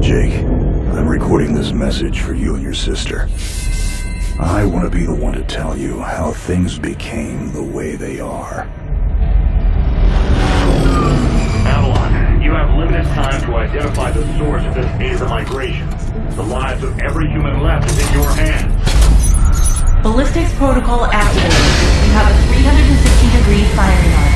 Jake, I'm recording this message for you and your sister. I want to be the one to tell you how things became the way they are. Avalon, you have limited time to identify the source of this Aether migration. The lives of every human left is in your hands. Ballistics protocol activated. You have a 360-degree firing arc.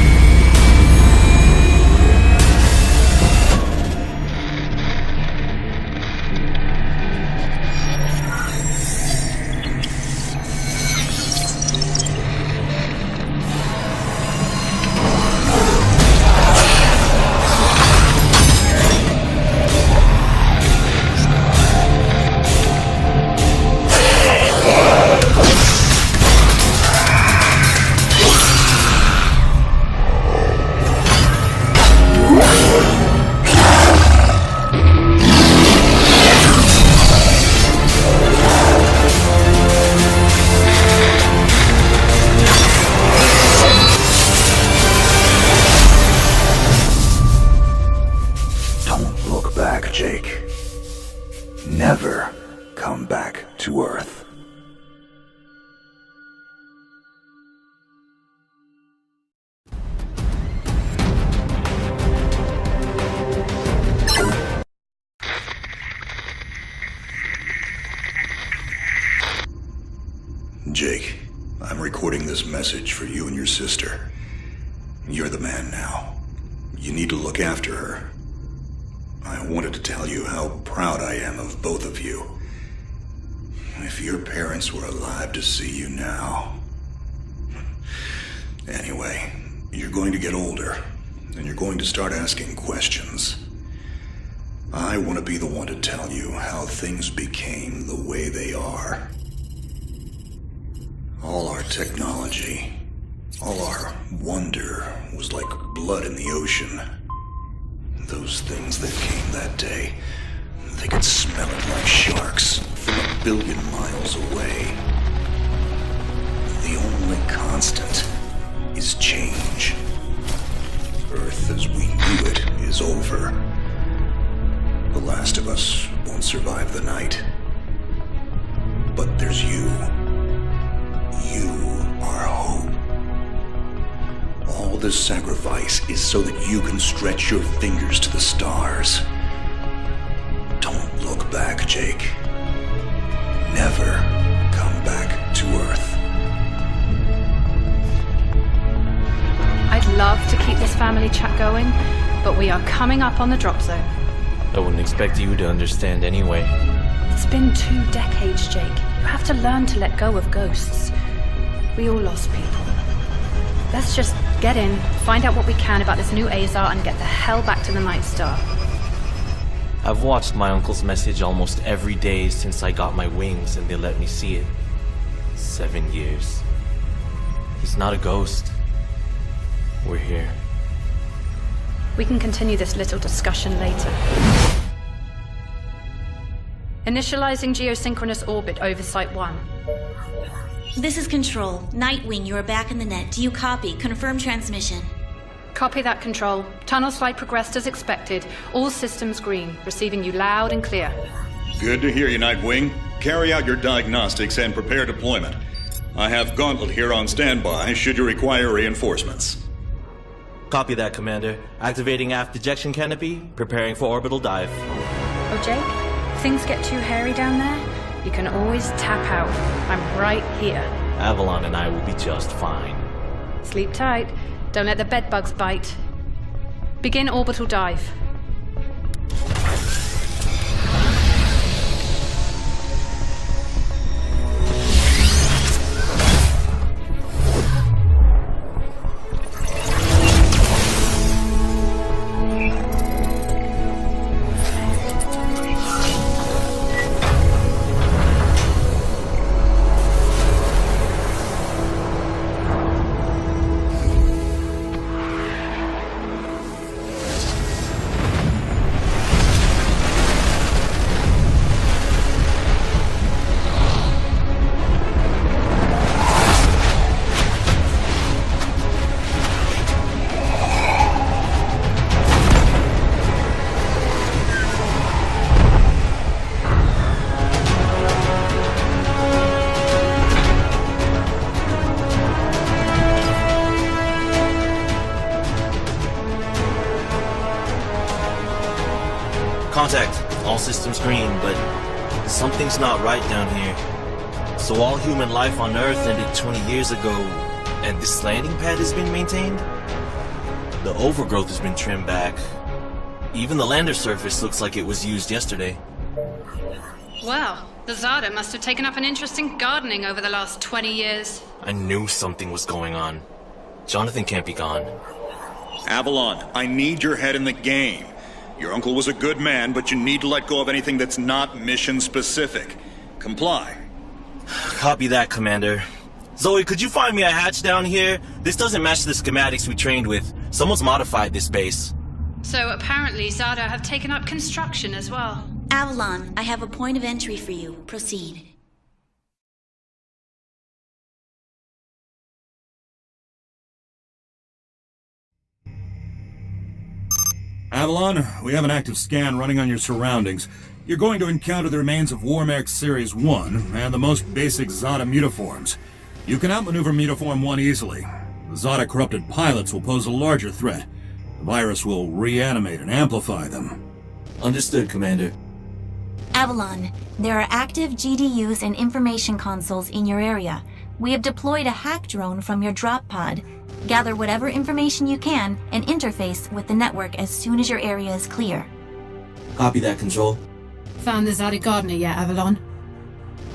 Jake. Never come back to Earth. Jake, I'm recording this message for you and your sister. You're the man now. You need to look after her. I wanted to tell you how proud I am of both of you. If your parents were alive to see you now. Anyway, you're going to get older, and you're going to start asking questions. I want to be the one to tell you how things became the way they are. All our technology, all our wonder was like blood in the ocean. Those things that came that day, they could smell it like sharks from 1 billion miles away. The only constant is change. Earth as we knew it is over. The last of us won't survive the night. But there's you. You are hope. All this sacrifice is so that you can stretch your fingers to the stars. Don't look back, Jake. Never come back to Earth. I'd love to keep this family chat going, but we are coming up on the drop zone. I wouldn't expect you to understand anyway. It's been 2 decades, Jake. You have to learn to let go of ghosts. We all lost people. Let's just get in, find out what we can about this new Azar, and get the hell back to the Night Star. I've watched my uncle's message almost every day since I got my wings and they let me see it. 7 years. He's not a ghost. We're here. We can continue this little discussion later. Initializing geosynchronous orbit over Site 1. This is Control. Nightwing, you are back in the net. Do you copy? Confirm transmission. Copy that, Control. Tunnel slide progressed as expected. All systems green. Receiving you loud and clear. Good to hear you, Nightwing. Carry out your diagnostics and prepare deployment. I have Gauntlet here on standby should you require reinforcements. Copy that, Commander. Activating aft ejection canopy, preparing for orbital dive. Oh, Jake? If things get too hairy down there, you can always tap out. I'm right here. Avalon and I will be just fine. Sleep tight. Don't let the bedbugs bite. Begin orbital dive. Contact. All systems green, but something's not right down here. So all human life on Earth ended 20 years ago, and this landing pad has been maintained? The overgrowth has been trimmed back. Even the lander surface looks like it was used yesterday. Wow, the Zada must have taken up an interest in gardening over the last 20 years. I knew something was going on. Jonathan can't be gone. Avalon, I need your head in the game. Your uncle was a good man, but you need to let go of anything that's not mission-specific. Comply. Copy that, Commander. Zoe, could you find me a hatch down here? This doesn't match the schematics we trained with. Someone's modified this base. So apparently Zada have taken up construction as well. Avalon, I have a point of entry for you. Proceed. Avalon, we have an active scan running on your surroundings. You're going to encounter the remains of Warmech Series 1 and the most basic Zada mutaforms. You can outmaneuver Mutaform 1 easily. The Zada corrupted pilots will pose a larger threat. The virus will reanimate and amplify them. Understood, Commander. Avalon, there are active GDUs and information consoles in your area. We have deployed a hack drone from your drop pod. Gather whatever information you can and interface with the network as soon as your area is clear. Copy that, Control. Found the Zada Gardener yet, Avalon?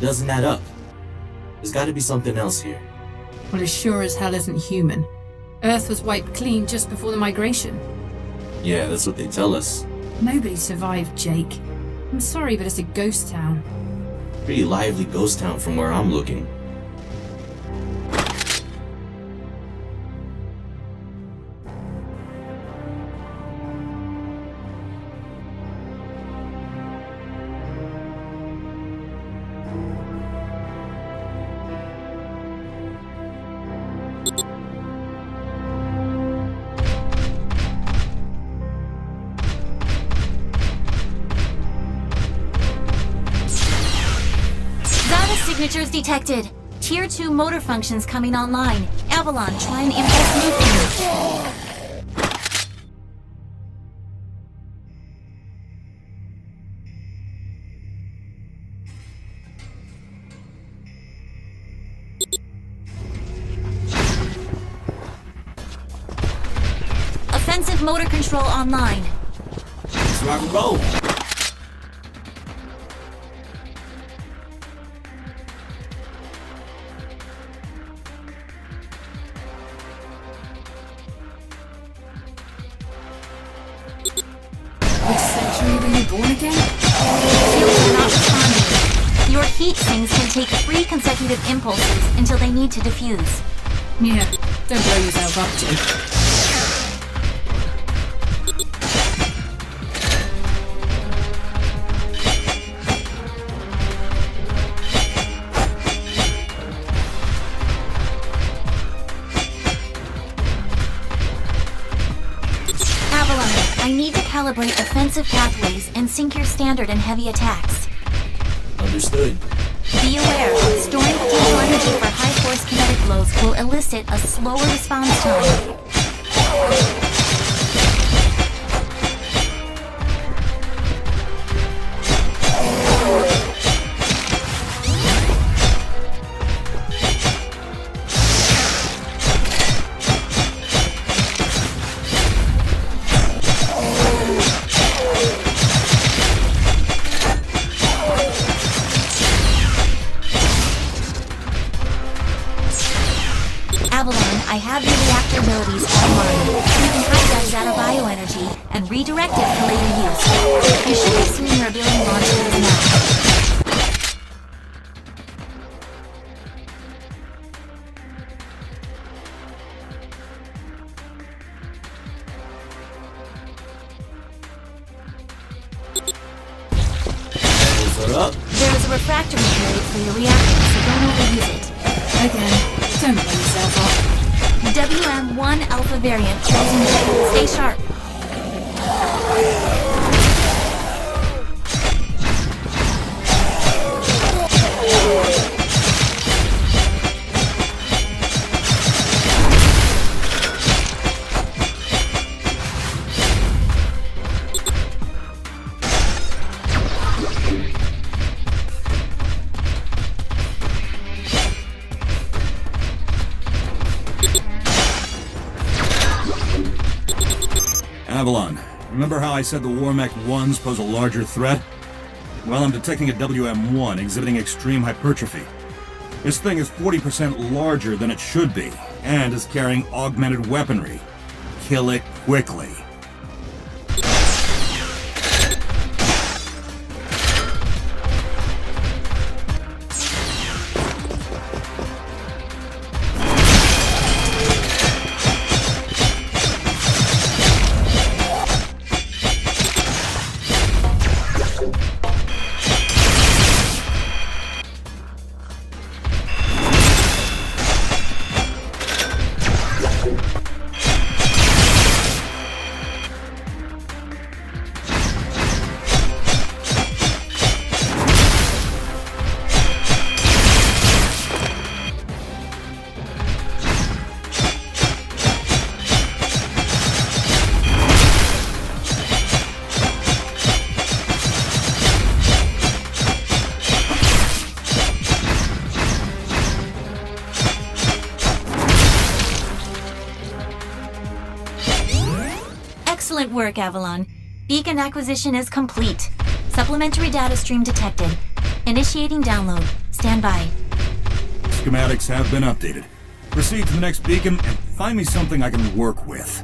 Doesn't add up. There's gotta be something else here. Well, it sure as hell isn't human. Earth was wiped clean just before the migration. Yeah, that's what they tell us. Nobody survived, Jake. I'm sorry, but it's a ghost town. Pretty lively ghost town from where I'm looking. Signatures detected. Tier 2 motor functions coming online. Avalon, try and impulse movement. Offensive motor control online. Let's rock and roll. Which century were you born again? Shields are not responding. Your heat sinks can take 3 consecutive impulses until they need to defuse. Yeah, don't blow yourself up, Jake. I need to calibrate offensive pathways and sync your standard and heavy attacks. Understood. Be aware, storing potential energy for high-force kinetic blows will elicit a slower response time. Avalon, I have your reactor abilities online. You can hijack Zada bioenergy and redirect it for later use. You should be seeing your ability launch codes now. There's a refractory period for your reactor, so don't overuse it. Again, don't blow yourself up. WM1 Alpha variant closing. Stay sharp. Avalon, remember how I said the Warmech 1s pose a larger threat? Well, I'm detecting a WM1 exhibiting extreme hypertrophy. This thing is 40% larger than it should be, and is carrying augmented weaponry. Kill it quickly. Excellent work, Avalon. Beacon acquisition is complete. Supplementary data stream detected. Initiating download. Stand by. Schematics have been updated. Proceed to the next beacon and find me something I can work with.